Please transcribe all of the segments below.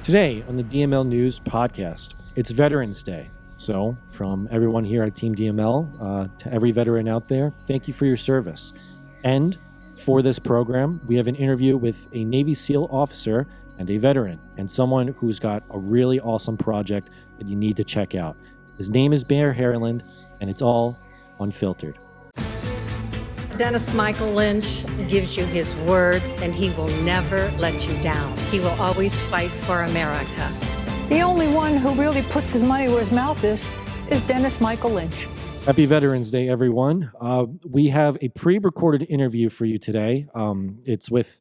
Today on the DML News podcast, it's Veterans Day. So, from everyone here at Team DML to every veteran out there, thank you for your service. And for this program, we have an interview with a Navy SEAL officer and a veteran, and someone who's got a really awesome project that you need to check out. His name is Bear Handlon, and it's all unfiltered. Dennis Michael Lynch gives you his word, and he will never let you down. He will always fight for America. The only one who really puts his money where his mouth is Dennis Michael Lynch. Happy Veterans Day, everyone. We have a pre-recorded interview for you today. It's with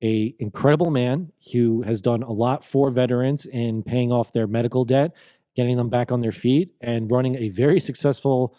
an incredible man who has done a lot for veterans in paying off their medical debt, getting them back on their feet, and running a very successful,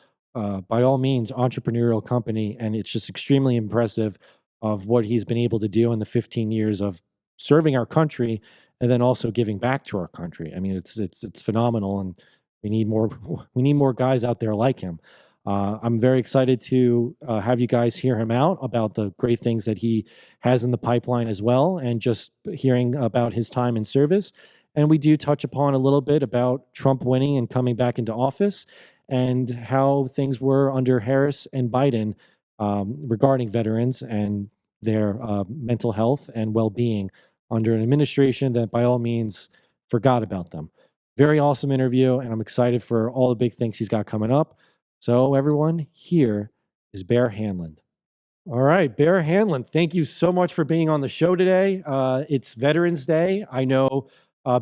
by all means, entrepreneurial company. And it's just extremely impressive of what he's been able to do in the 15 years of serving our country and then also giving back to our country. I mean, it's phenomenal, and we need more guys out there like him. I'm very excited to have you guys hear him out about the great things that he has in the pipeline as well, and just hearing about his time in service. And we do touch upon a little bit about Trump winning and coming back into office, and how things were under Harris and Biden regarding veterans and their mental health and well-being under an administration that by all means forgot about them. Very awesome interview, and I'm excited for all the big things he's got coming up. So everyone, here is Bear Handlon. All right, Bear Handlon, thank you so much for being on the show today. It's Veterans Day. I know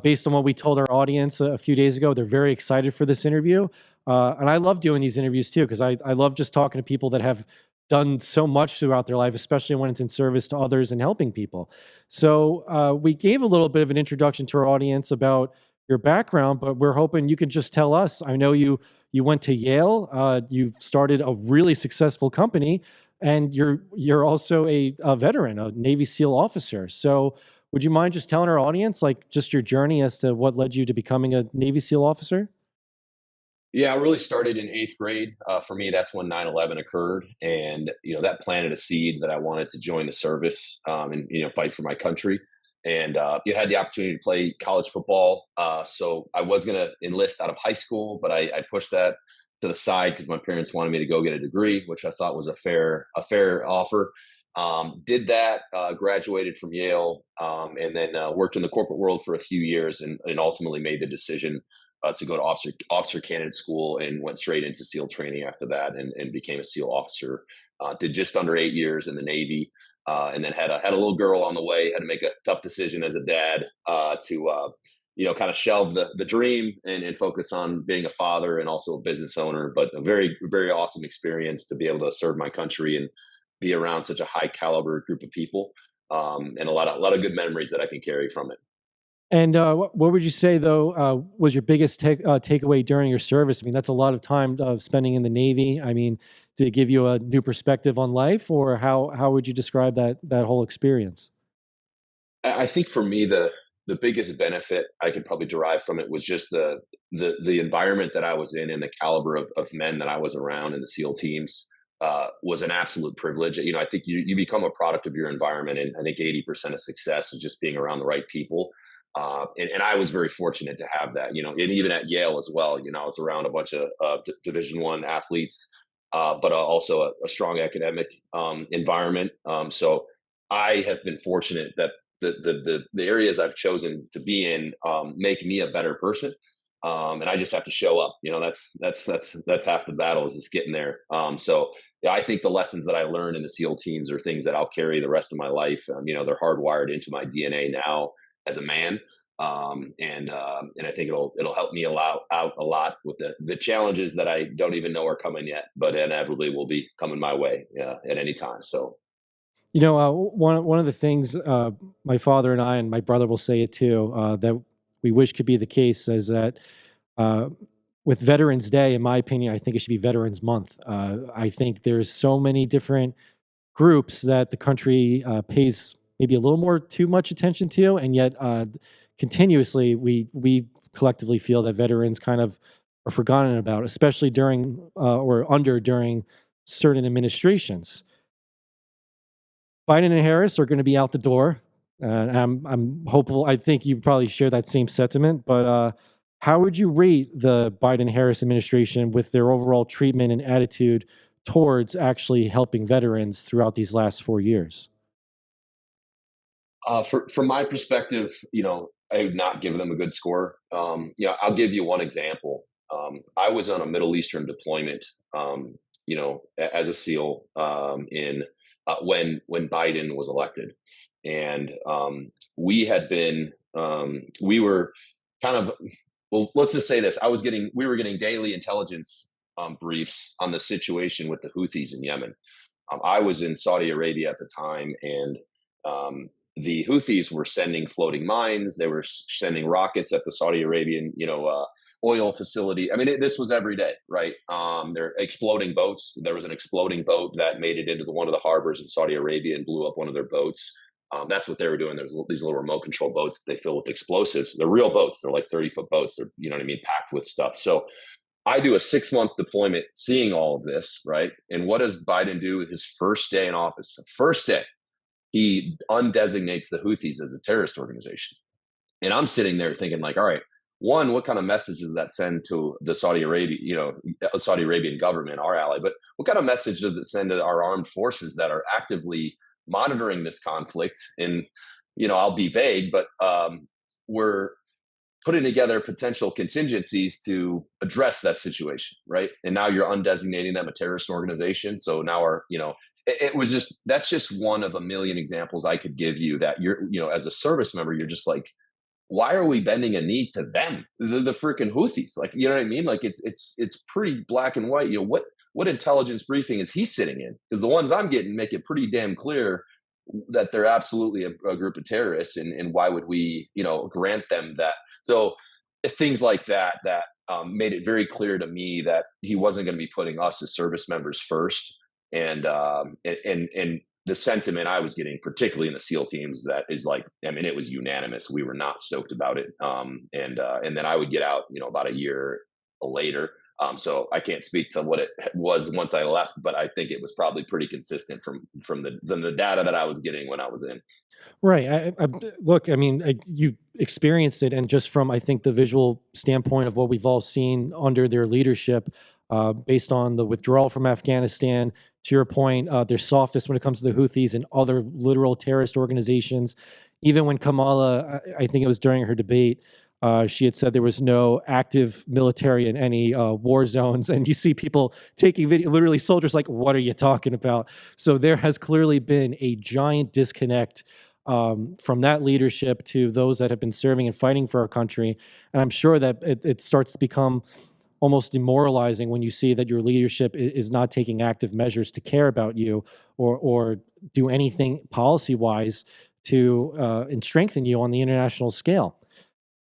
based on what we told our audience a few days ago, they're very excited for this interview. And I love doing these interviews too, because I love just talking to people that have done so much throughout their life, especially when it's in service to others and helping people. So we gave a little bit of an introduction to our audience about your background, but we're hoping you could just tell us. I know you went to Yale, you've started a really successful company, and you're also a veteran, a Navy SEAL officer. So would you mind just telling our audience, like, just your journey as to what led you to becoming a Navy SEAL officer? Yeah, I really started in eighth grade. For me, that's when 9/11 occurred, and that planted a seed that I wanted to join the service and fight for my country. And you had the opportunity to play college football, so I was going to enlist out of high school, but I pushed that to the side because my parents wanted me to go get a degree, which I thought was a fair offer. Did that, graduated from Yale, and then worked in the corporate world for a few years, and ultimately made the decision to go to officer candidate school, and went straight into SEAL training after that, and became a SEAL officer. Did just under 8 years in the Navy, and then had a little girl on the way. Had to make a tough decision as a dad to kind of shelve the dream and focus on being a father and also a business owner. But a very, very awesome experience to be able to serve my country and be around such a high caliber group of people, and a lot of good memories that I can carry from it. And what would you say, though, was your biggest takeaway during your service? I mean, that's a lot of time spending in the Navy. I mean, did it give you a new perspective on life, or how would you describe that whole experience? I think for me, the biggest benefit I could probably derive from it was just the environment that I was in, and the caliber of men that I was around in the SEAL teams was an absolute privilege. I think you become a product of your environment, and I think 80% of success is just being around the right people. And I was very fortunate to have that, and even at Yale as well. I was around a bunch of Division I athletes, but also a strong academic environment. So I have been fortunate that the areas I've chosen to be in make me a better person, and I just have to show up. That's half the battle, is just getting there. So yeah, I think the lessons that I learned in the SEAL teams are things that I'll carry the rest of my life. They're hardwired into my DNA now as a man, and I think it'll help me out a lot with the challenges that I don't even know are coming yet, but inevitably will be coming my way at any time. So, one of the things my father and I and my brother will say it too, that we wish could be the case, is that with Veterans Day, in my opinion, I think it should be Veterans Month. I think there's so many different groups that the country pays maybe a little more too much attention to, and yet continuously we collectively feel that veterans kind of are forgotten about, especially during certain administrations. Biden and Harris are going to be out the door. I'm hopeful. I think you probably share that same sentiment. But how would you rate the Biden-Harris administration with their overall treatment and attitude towards actually helping veterans throughout these last 4 years? From my perspective, I would not give them a good score. I'll give you one example. I was on a Middle Eastern deployment, as a SEAL, in when Biden was elected, and we had been we were kind of, well, let's just say this: we were getting daily intelligence briefs on the situation with the Houthis in Yemen. I was in Saudi Arabia at the time, and um, the Houthis were sending floating mines. They were sending rockets at the Saudi Arabian, oil facility. I mean, this was every day, right? They're exploding boats. There was an exploding boat that made it into one of the harbors in Saudi Arabia and blew up one of their boats. That's what they were doing. There's these little remote control boats that they fill with explosives. They're real boats. They're like 30-foot boats. They're, you know what I mean, packed with stuff. So I do a 6-month deployment seeing all of this, right? And what does Biden do his first day in office? The first day, he undesignates the Houthis as a terrorist organization. And I'm sitting there thinking, like, all right, one, what kind of message does that send to the Saudi Arabia, Saudi Arabian government, our ally? But what kind of message does it send to our armed forces that are actively monitoring this conflict? And, I'll be vague, but we're putting together potential contingencies to address that situation, right? And now you're undesignating them a terrorist organization. So now it was just, that's just one of a million examples I could give you that as a service member, you're just like, why are we bending a knee to them? The freaking Houthis, like, you know what I mean? Like it's pretty black and white. What intelligence briefing is he sitting in? Because the ones I'm getting make it pretty damn clear that they're absolutely a group of terrorists, and why would we, grant them that? So things like that made it very clear to me that he wasn't going to be putting us as service members first, and the sentiment I was getting, particularly in the SEAL teams, that is like, I mean, it was unanimous. We were not stoked about it. And then I would get out, about a year later. So I can't speak to what it was once I left, but I think it was probably pretty consistent from the data that I was getting when I was in. Right. Look, I mean, you experienced it, and just from, I think, the visual standpoint of what we've all seen under their leadership, based on the withdrawal from Afghanistan, to your point, their softness when it comes to the Houthis and other literal terrorist organizations. Even when Kamala, I think it was during her debate, she had said there was no active military in any war zones, and you see people taking video, literally soldiers, like, "What are you talking about?" So there has clearly been a giant disconnect from that leadership to those that have been serving and fighting for our country. And I'm sure that it starts to become almost demoralizing when you see that your leadership is not taking active measures to care about you, or do anything policy wise to and strengthen you on the international scale.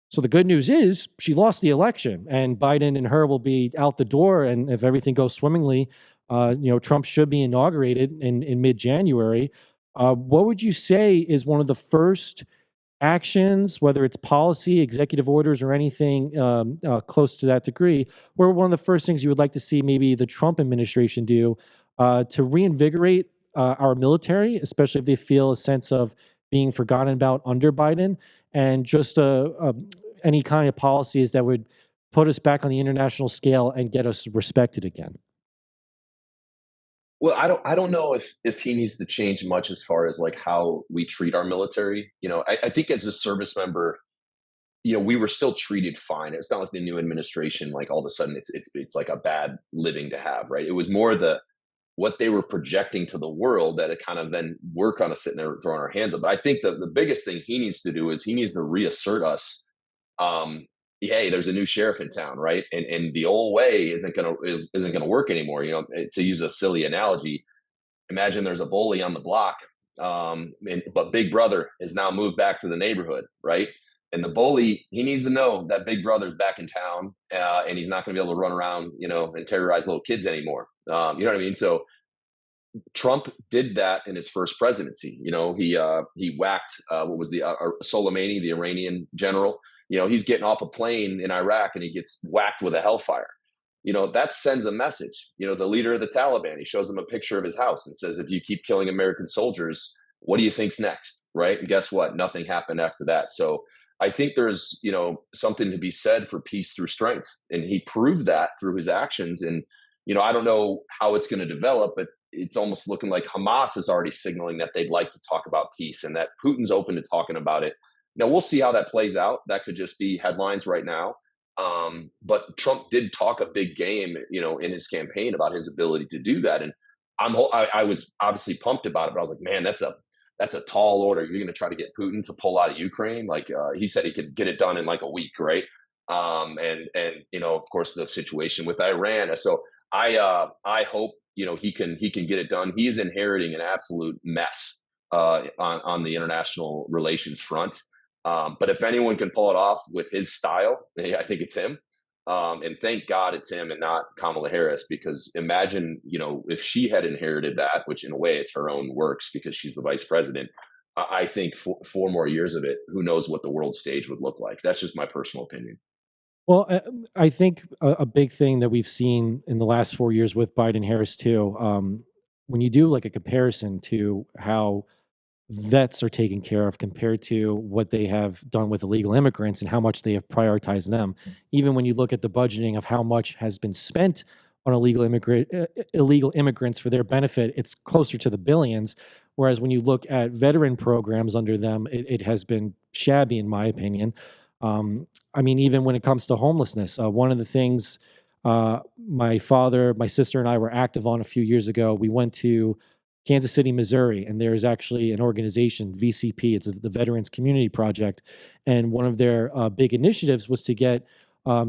So the good news is she lost the election, and Biden and her will be out the door. And if everything goes swimmingly, Trump should be inaugurated in mid-January. What would you say is one of the first actions, whether it's policy, executive orders, or anything close to that degree, what are one of the first things you would like to see maybe the Trump administration do to reinvigorate our military, especially if they feel a sense of being forgotten about under Biden, and just any kind of policies that would put us back on the international scale and get us respected again? Well, I don't know if he needs to change much as far as like how we treat our military. I think as a service member, we were still treated fine. It's not like the new administration, like all of a sudden it's like a bad living to have, right? It was more what they were projecting to the world that it kind of, then we're kind of sitting there throwing our hands up. But I think the biggest thing he needs to do is he needs to reassert us. Hey, there's a new sheriff in town, right? And the old way isn't gonna work anymore. To use a silly analogy, imagine there's a bully on the block, but Big Brother has now moved back to the neighborhood, right? And the bully, he needs to know that Big Brother's back in town, and he's not going to be able to run around, and terrorize little kids anymore. You know what I mean? So Trump did that in his first presidency. He whacked what was the Soleimani, the Iranian general. He's getting off a plane in Iraq and he gets whacked with a hellfire. That sends a message. The leader of the Taliban, he shows him a picture of his house and says, if you keep killing American soldiers, what do you think's next, right? And guess what? Nothing happened after that. So I think there's, something to be said for peace through strength. And he proved that through his actions. And, I don't know how it's going to develop, but it's almost looking like Hamas is already signaling that they'd like to talk about peace and that Putin's open to talking about it. Now, we'll see how that plays out. That could just be headlines right now. But Trump did talk a big game, in his campaign about his ability to do that. And I was obviously pumped about it, but I was like, man, that's a tall order. You're going to try to get Putin to pull out of Ukraine. Like he said, he could get it done in like a week, right? And of course, the situation with Iran. So I hope he can get it done. He is inheriting an absolute mess on the international relations front. But if anyone can pull it off with his style, I think it's him. And thank God it's him and not Kamala Harris, because imagine, if she had inherited that, which in a way it's her own works because she's the vice president. I think 4 more years of it, who knows what the world stage would look like. That's just my personal opinion. Well, I think a big thing that we've seen in the last 4 years with Biden Harris too, when you do like a comparison to how vets are taken care of compared to what they have done with illegal immigrants and how much they have prioritized them. Even when you look at the budgeting of how much has been spent on illegal immigrants for their benefit, it's closer to the billions. Whereas when you look at veteran programs under them, it has been shabby, in my opinion. I mean, even when it comes to homelessness, one of the things my father, my sister, and I were active on a few years ago, we went to Kansas City, Missouri, and there is actually an organization, VCP. It's the Veterans Community Project, and one of their big initiatives was to get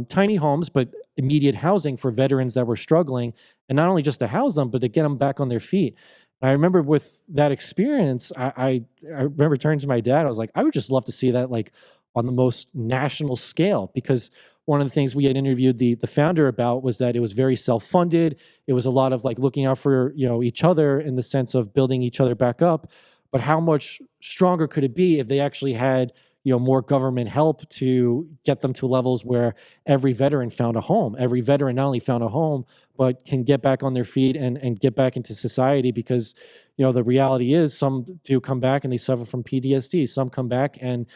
tiny homes, but immediate housing for veterans that were struggling, and not only just to house them, but to get them back on their feet. I remember with that experience, I remember turning to my dad. I was like, I would just love to see that like on the most national scale, because one of the things we had interviewed the founder about was that it was very self-funded. It was a lot of like looking out for each other in the sense of building each other back up. But how much stronger could it be if they actually had more government help to get them to levels where every veteran found a home? Every veteran not only found a home, but can get back on their feet and get back into society, because the reality is some do come back and they suffer from PTSD. Some come back and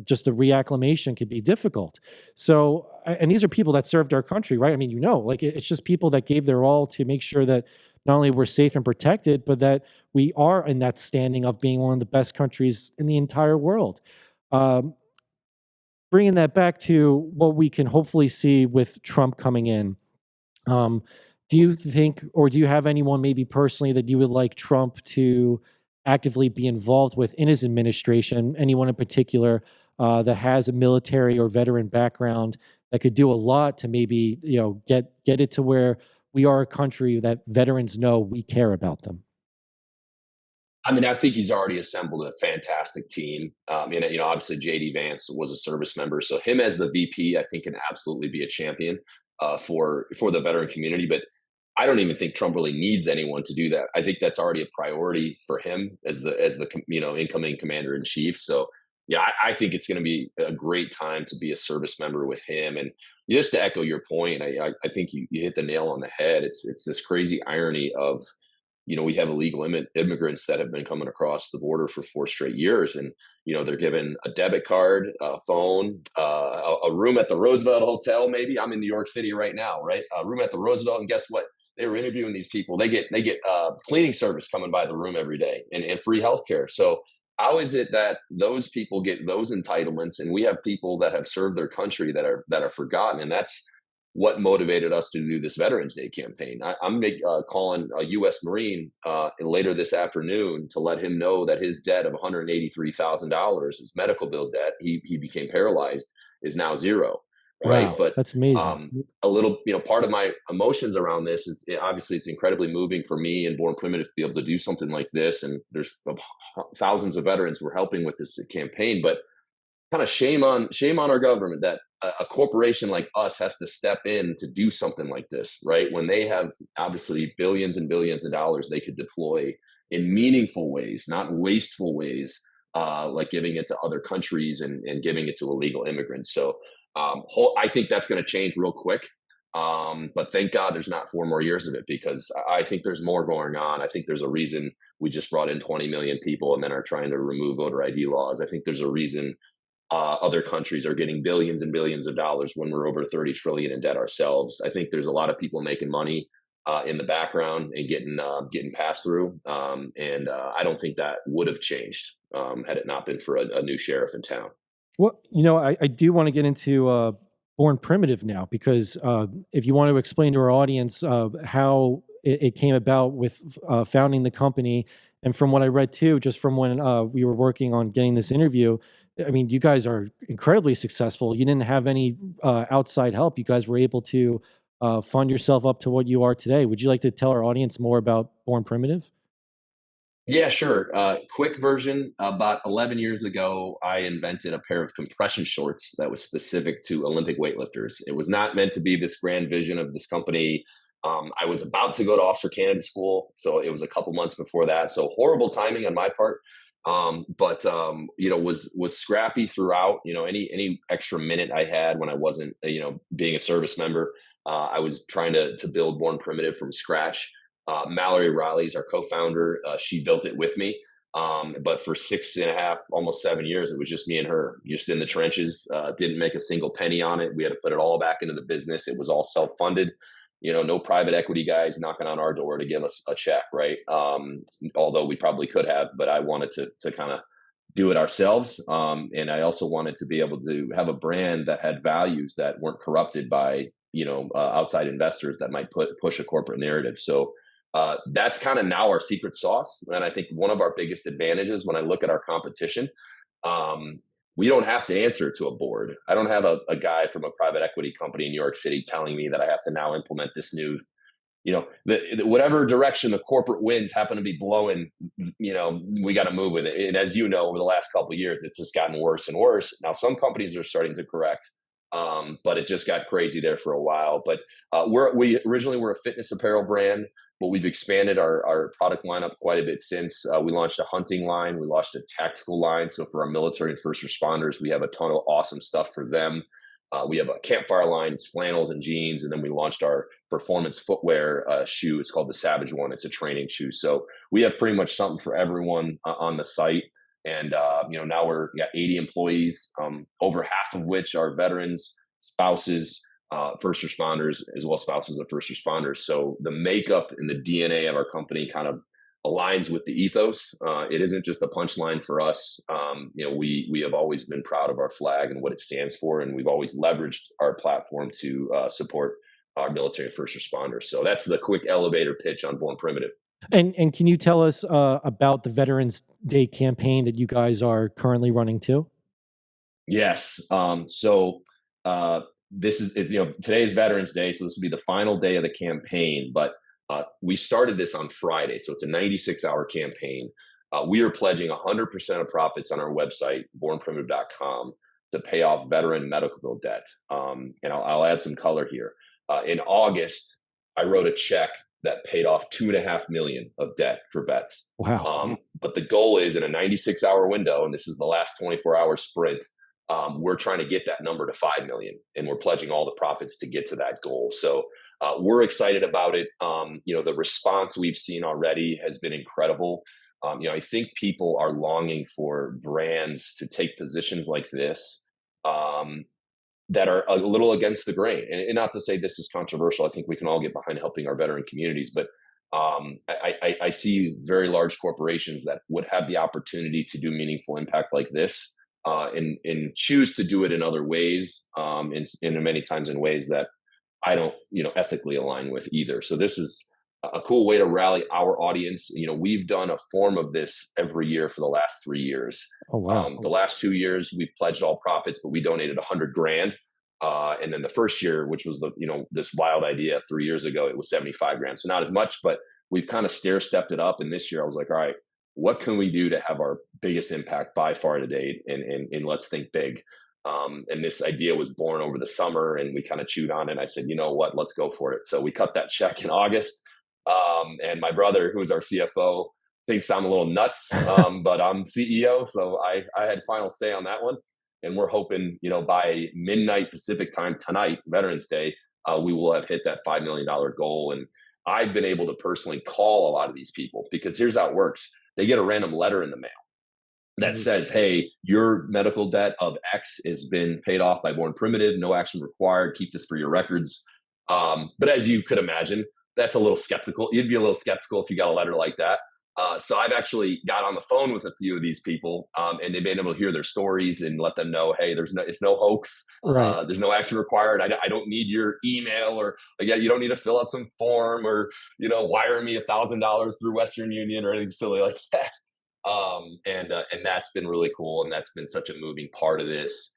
just the reacclimation could be difficult. So, and these are people that served our country, right? I mean, like it's just people that gave their all to make sure that not only we're safe and protected, but that we are in that standing of being one of the best countries in the entire world. Bringing that back to what we can hopefully see with Trump coming in, do you think, or do you have anyone maybe personally that you would like Trump to actively be involved with in his administration? Anyone in particular that has a military or veteran background that could do a lot to maybe get it to where we are a country that veterans know we care about them? I mean, I think he's already assembled a fantastic team. Obviously JD Vance was a service member, so him as the VP, I think, can absolutely be a champion for the veteran community. But I don't even think Trump really needs anyone to do that. I think that's already a priority for him as the incoming commander in chief. So yeah, I think it's going to be a great time to be a service member with him. And just to echo your point, I think you hit the nail on the head. It's this crazy irony of we have illegal immigrants that have been coming across the border for 4 straight years, and they're given a debit card, a phone, a room at the Roosevelt Hotel. Maybe I'm in New York City right now, right? A room at the Roosevelt, and guess what? They were interviewing these people. They get cleaning service coming by the room every day, and free healthcare. So how is it that those people get those entitlements, and we have people that have served their country that are forgotten? And that's what motivated us to do this Veterans Day campaign. I'm calling a U.S. Marine later this afternoon to let him know that his debt of $183,000, his medical bill debt, he became paralyzed, is now zero. Right. Wow, But that's amazing. a little, part of my emotions around this is obviously it's incredibly moving for me and Born Primitive to be able to do something like this. And there's thousands of veterans who are helping with this campaign, but kind of shame on our government that a corporation like us has to step in to do something like this, right? When they have obviously billions and billions of dollars they could deploy in meaningful ways, not wasteful ways, like giving it to other countries and giving it to illegal immigrants. So I think that's going to change real quick. But thank God there's not 4 more years of it, because I think there's more going on. I think there's a reason we just brought in 20 million people and then are trying to remove voter ID laws. I think there's a reason other countries are getting billions and billions of dollars when we're over 30 trillion in debt ourselves. I think there's a lot of people making money in the background and getting passed through. And I don't think that would have changed had it not been for a new sheriff in town. Well, I do want to get into Born Primitive now, because if you want to explain to our audience how it came about with founding the company, and from what I read too, just from when we were working on getting this interview, I mean, you guys are incredibly successful. You didn't have any outside help. You guys were able to fund yourself up to what you are today. Would you like to tell our audience more about Born Primitive? Yeah, sure. Quick version. About 11 years ago, I invented a pair of compression shorts that was specific to Olympic weightlifters. It was not meant to be this grand vision of this company. I was about to go to officer candidate school, so it was a couple months before that. So horrible timing on my part. But was scrappy throughout. Any extra minute I had when I wasn't, being a service member, I was trying to build Born Primitive from scratch. Mallory Riley's our co-founder. She built it with me. But for 6.5, almost 7 years, it was just me and her, just in the trenches. Didn't make a single penny on it. We had to put it all back into the business. It was all self-funded. No private equity guys knocking on our door to give us a check, right? Although we probably could have, but I wanted to kind of do it ourselves. And I also wanted to be able to have a brand that had values that weren't corrupted by, outside investors that might push a corporate narrative. So that's kind of now our secret sauce. And I think one of our biggest advantages when I look at our competition, we don't have to answer to a board. I don't have a guy from a private equity company in New York City telling me that I have to now implement this new, whatever direction the corporate winds happen to be blowing, we got to move with it. And as you know, over the last couple of years, it's just gotten worse and worse. Now, some companies are starting to correct, but it just got crazy there for a while. But we originally were a fitness apparel brand, but we've expanded our product lineup quite a bit since. We launched a hunting line. We launched a tactical line. So for our military and first responders, we have a ton of awesome stuff for them. We have a campfire line, it's flannels and jeans. And then we launched our performance footwear shoe. It's called the Savage One. It's a training shoe. So we have pretty much something for everyone on the site. And, now we got 80 employees, over half of which are veterans, spouses, first responders, as well as spouses of first responders. So the makeup and the DNA of our company kind of aligns with the ethos. It isn't just a punchline for us. We have always been proud of our flag and what it stands for, and we've always leveraged our platform to support our military and first responders. So that's the quick elevator pitch on Born Primitive. And can you tell us about the Veterans Day campaign that you guys are currently running too? Yes. This is, today is Veterans Day, so this will be the final day of the campaign. But we started this on Friday, so it's a 96-hour campaign. We are pledging 100% of profits on our website, bornprimitive.com, to pay off veteran medical bill debt. And I'll add some color here. In August, I wrote a check that paid off $2.5 million of debt for vets. Wow. But the goal is in a 96-hour window, and this is the last 24-hour sprint, we're trying to get that number to 5 million, and we're pledging all the profits to get to that goal. So we're excited about it. The response we've seen already has been incredible. I think people are longing for brands to take positions like this that are a little against the grain. And not to say this is controversial. I think we can all get behind helping our veteran communities, but I see very large corporations that would have the opportunity to do meaningful impact like this. And choose to do it in other ways, and many times in ways that I don't, ethically align with either. So this is a cool way to rally our audience. We've done a form of this every year for the last 3 years. Oh, wow. The last 2 years we pledged all profits, but we donated 100 grand. And then the first year, which was this wild idea 3 years ago, it was 75 grand. So not as much, but we've kind of stair-stepped it up. And this year I was like, all right, what can we do to have our biggest impact by far to date? And let's think big. And this idea was born over the summer, and we kind of chewed on it. And I said, you know what, let's go for it. So we cut that check in August. And my brother, who's our CFO, thinks I'm a little nuts, but I'm CEO. So I had final say on that one. And we're hoping, by midnight Pacific time tonight, Veterans Day, we will have hit that $5 million goal. And I've been able to personally call a lot of these people, because here's how it works. They get a random letter in the mail that says, hey, your medical debt of X has been paid off by Born Primitive, no action required, keep this for your records. But as you could imagine, that's a little skeptical. You'd be a little skeptical if you got a letter like that. So I've actually got on the phone with a few of these people, and they've been able to hear their stories and let them know, hey, it's no hoax. Right. There's no action required. I don't need your email, or again, you don't need to fill out some form, or wire me $1,000 through Western Union or anything silly like that. And that's been really cool, and that's been such a moving part of this.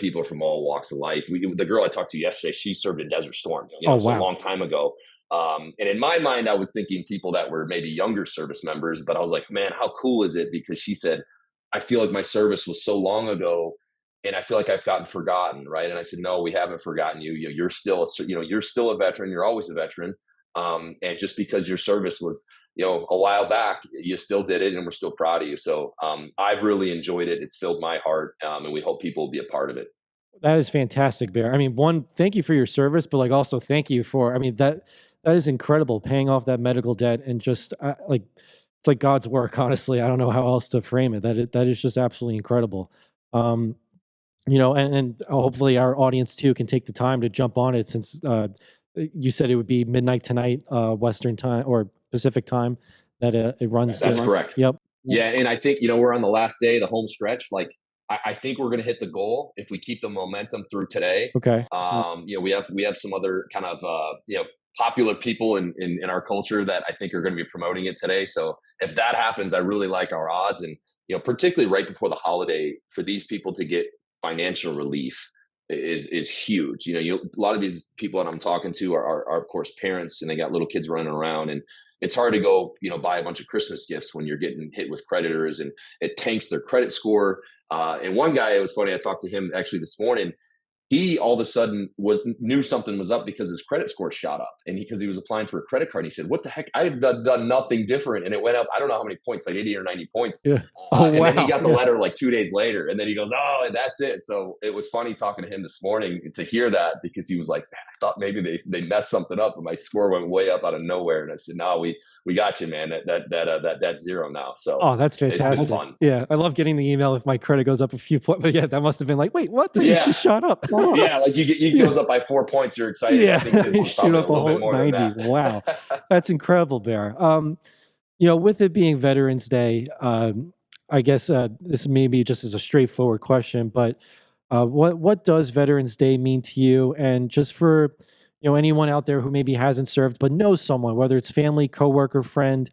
People from all walks of life. The girl I talked to yesterday, she served in Desert Storm, Oh, so wow. a long time ago. And in my mind, I was thinking people that were maybe younger service members, but I was like, man, how cool is it? Because she said, I feel like my service was so long ago, and I feel like I've gotten forgotten, right? And I said, no, we haven't forgotten you. You're still, you're still a veteran. You're always a veteran. And just because your service was, a while back, you still did it, and we're still proud of you. So I've really enjoyed it. It's filled my heart, and we hope people will be a part of it. That is fantastic, Bear. I mean, one, thank you for your service, but also thank you for, that is incredible, paying off that medical debt, and just it's like God's work, honestly. I don't know how else to frame it. That is just absolutely incredible. Um, and hopefully our audience too can take the time to jump on it, since you said it would be midnight tonight, Western time or Pacific time, that it runs. That's correct. Yep. Yeah. And I think, we're on the last day, the home stretch. Like, I think we're going to hit the goal if we keep the momentum through today. Okay. We have some other kind of, popular people in our culture that I think are going to be promoting it today. So if that happens, I really like our odds. And, particularly right before the holiday, for these people to get financial relief is huge. A lot of these people that I'm talking to are of course parents, and they got little kids running around, and it's hard to go, buy a bunch of Christmas gifts when you're getting hit with creditors, and it tanks their credit score. And one guy, it was funny, I talked to him actually this morning. He all of a sudden knew something was up because his credit score shot up, and because he was applying for a credit card, he said, "What the heck? I had done nothing different," and it went up. I don't know how many points, like 80 or 90 points. Yeah. Oh, and wow. then he got the letter like 2 days later, and then he goes, "Oh, and that's it." So it was funny talking to him this morning to hear that, because he was like, "Man, I thought maybe they messed something up, and my score went way up out of nowhere." And I said, "No, we got you, man. That's zero now." So oh, that's fantastic. It's been fun. Yeah, I love getting the email if my credit goes up a few points. But yeah, that must have been like, wait, what? This just shot up. Yeah, like it goes up by 4 points. You're excited. Yeah, I think this you was shoot up a little bit whole more than 90. that. Wow, that's incredible, Bear. With it being Veterans Day, I guess this may be just as a straightforward question, but what does Veterans Day mean to you? And just for anyone out there who maybe hasn't served but knows someone, whether it's family, coworker, friend,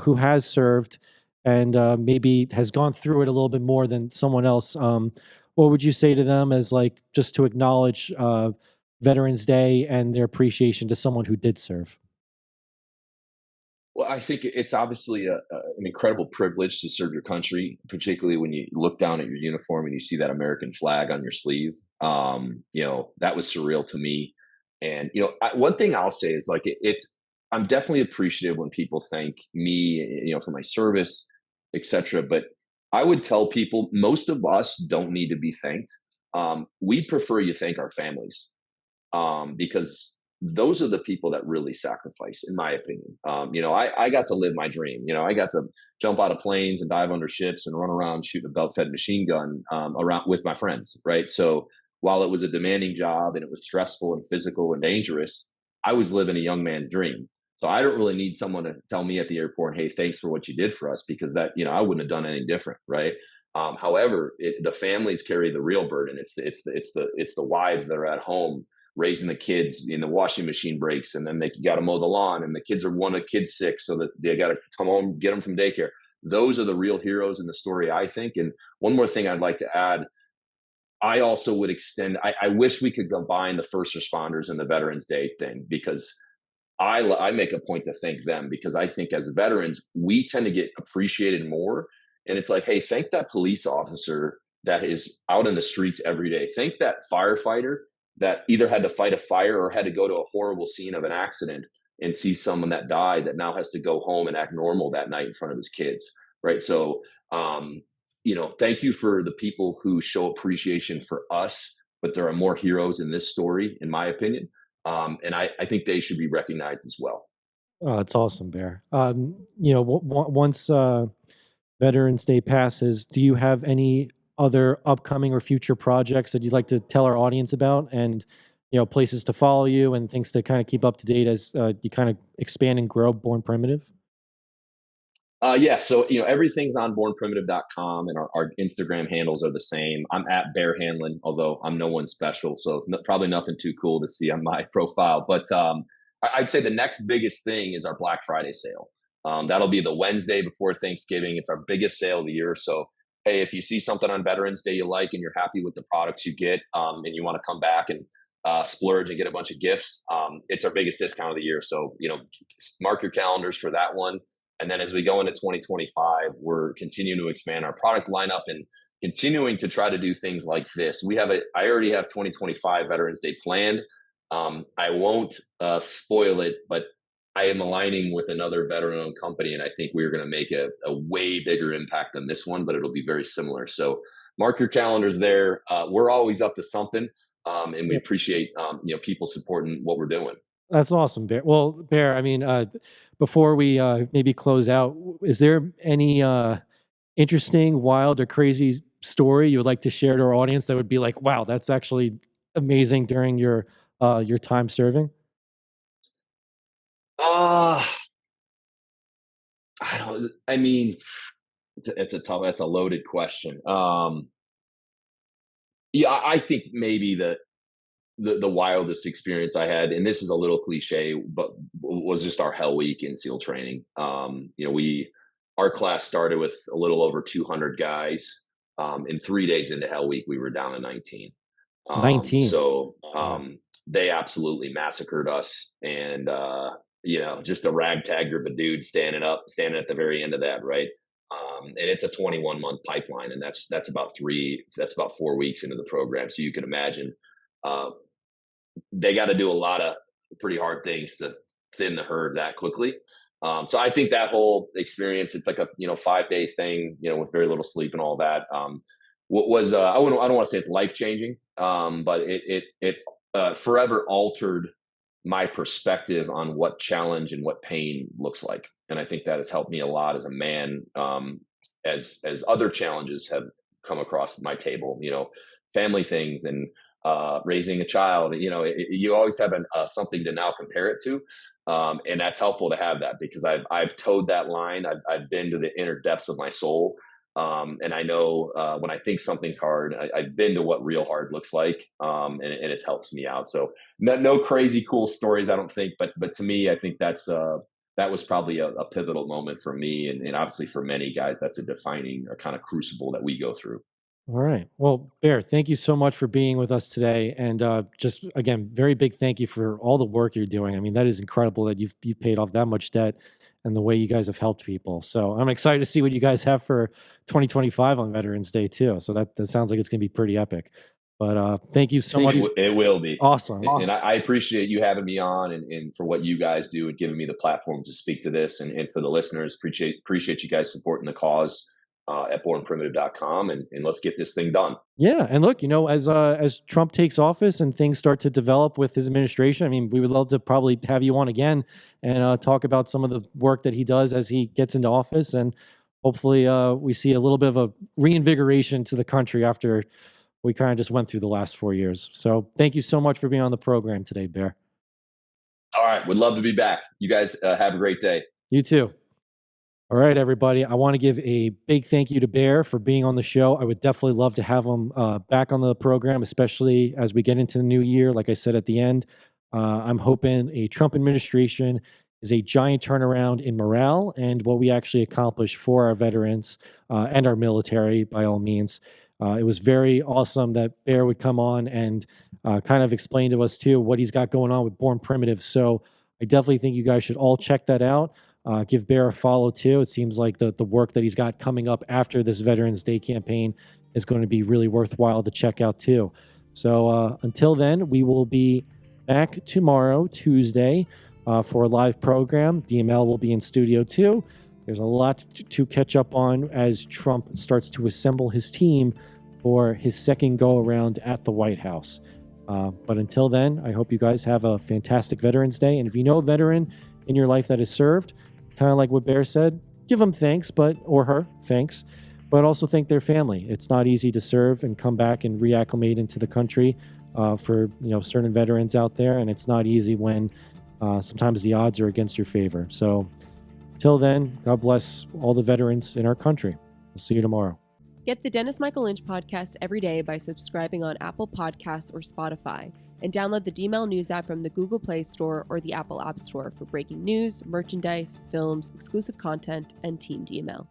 who has served and maybe has gone through it a little bit more than someone else, what would you say to them as just to acknowledge Veterans Day and their appreciation to someone who did serve? Well, I think it's obviously an incredible privilege to serve your country, particularly when you look down at your uniform and you see that American flag on your sleeve. That was surreal to me. And one thing I'll say is I'm definitely appreciative when people thank me, for my service, etc. But I would tell people most of us don't need to be thanked. We prefer you thank our families, because those are the people that really sacrifice, in my opinion. I got to live my dream. I got to jump out of planes and dive under ships and run around shooting a belt-fed machine gun around with my friends, right? So while it was a demanding job and it was stressful and physical and dangerous, I was living a young man's dream. So I don't really need someone to tell me at the airport, "Hey, thanks for what you did for us," because that, I wouldn't have done anything different, right? However, the families carry the real burden. It's the wives that are at home raising the kids, the washing machine breaks, and then they got to mow the lawn, and the kids are one of the kids sick, so that they got to come home, get them from daycare. Those are the real heroes in the story, I think. And one more thing I'd like to add, I also would extend, I wish we could combine the first responders and the Veterans Day thing, because I make a point to thank them, because I think as veterans, we tend to get appreciated more. And it's like, hey, thank that police officer that is out in the streets every day. Thank that firefighter that either had to fight a fire or had to go to a horrible scene of an accident and see someone that died, that now has to go home and act normal that night in front of his kids. Right. So, thank you for the people who show appreciation for us, but there are more heroes in this story, in my opinion. And I think they should be recognized as well. Oh, that's awesome, Bear. Once Veterans Day passes, do you have any other upcoming or future projects that you'd like to tell our audience about, and places to follow you and things to kind of keep up to date as you kind of expand and grow Born Primitive? Yeah, so everything's on bornprimitive.com, and our Instagram handles are the same. I'm at Bear Handlon, although I'm no one special, so probably nothing too cool to see on my profile. But I'd say the next biggest thing is our Black Friday sale. That'll be the Wednesday before Thanksgiving. It's our biggest sale of the year. So, hey, if you see something on Veterans Day you like and you're happy with the products you get, and you want to come back and splurge and get a bunch of gifts, it's our biggest discount of the year. So, mark your calendars for that one. And then as we go into 2025, we're continuing to expand our product lineup and continuing to try to do things like this. I already have 2025 Veterans Day planned. I won't spoil it, but I am aligning with another veteran-owned company, and I think we're going to make a way bigger impact than this one, but it'll be very similar. So mark your calendars there. We're always up to something, and we appreciate people supporting what we're doing. That's awesome, Bear. Well, Bear, I mean, before we maybe close out, is there any interesting, wild, or crazy story you would like to share to our audience that would be like, wow, that's actually amazing during your time serving? I don't. I mean, that's a loaded question. Yeah, I think maybe the wildest experience I had, and this is a little cliche, but was just our Hell Week in SEAL training. Our class started with a little over 200 guys. In 3 days into Hell Week, we were down to 19. 19. So they absolutely massacred us, and just a ragtag group of dudes standing at the very end of that, right? And it's a 21-month pipeline, and that's about 4 weeks into the program. So you can imagine they got to do a lot of pretty hard things to thin the herd that quickly. So I think that whole experience, it's like a 5-day thing, with very little sleep and all that. What was I don't want to say it's life changing, but it forever altered my perspective on what challenge and what pain looks like, and I think that has helped me a lot as a man, as other challenges have come across my table, family things and raising a child. You always have something to now compare it to, and that's helpful to have that, because I've towed that line. I've been to the inner depths of my soul, and I know when I think something's hard, I've been to what real hard looks like, and it helps me out. So no crazy cool stories, I don't think, but to me, I think that was probably a pivotal moment for me, and obviously for many guys, that's a defining kind of crucible that we go through. All right. Well, Bear, thank you so much for being with us today. And just again, very big thank you for all the work you're doing. I mean, that is incredible that you've paid off that much debt and the way you guys have helped people. So I'm excited to see what you guys have for 2025 on Veterans Day too. So that sounds like it's going to be pretty epic. But thank you so much. It will be awesome. And I appreciate you having me on, and for what you guys do and giving me the platform to speak to this, and for the listeners, appreciate you guys supporting the cause at bornprimitive.com, and let's get this thing done. Yeah, and look, as Trump takes office and things start to develop with his administration, I mean, we would love to probably have you on again and talk about some of the work that he does as he gets into office, and hopefully we see a little bit of a reinvigoration to the country after we kind of just went through the last 4 years. So thank you so much for being on the program today, Bear. All right, would love to be back. You guys have a great day. You too. All right, everybody. I want to give a big thank you to Bear for being on the show. I would definitely love to have him back on the program, especially as we get into the new year. Like I said at the end, I'm hoping a Trump administration is a giant turnaround in morale and what we actually accomplish for our veterans and our military, by all means. It was very awesome that Bear would come on and kind of explain to us, too, what he's got going on with Born Primitive. So I definitely think you guys should all check that out. Give Bear a follow too. It seems like the work that he's got coming up after this Veterans Day campaign is going to be really worthwhile to check out too. So until then, we will be back tomorrow, Tuesday, for a live program. DML will be in studio too. There's a lot to catch up on as Trump starts to assemble his team for his second go around at the White House. But until then, I hope you guys have a fantastic Veterans Day. And if you know a veteran in your life that has served, kind of like what Bear said, give them thanks, or her thanks, but also thank their family. It's not easy to serve and come back and reacclimate into the country for certain veterans out there, and it's not easy when sometimes the odds are against your favor. So till then, God bless all the veterans in our country. We'll see you tomorrow. Get the Dennis Michael Lynch podcast every day by subscribing on Apple Podcasts or Spotify, and download the DML News app from the Google Play Store or the Apple App Store for breaking news, merchandise, films, exclusive content, and Team DML.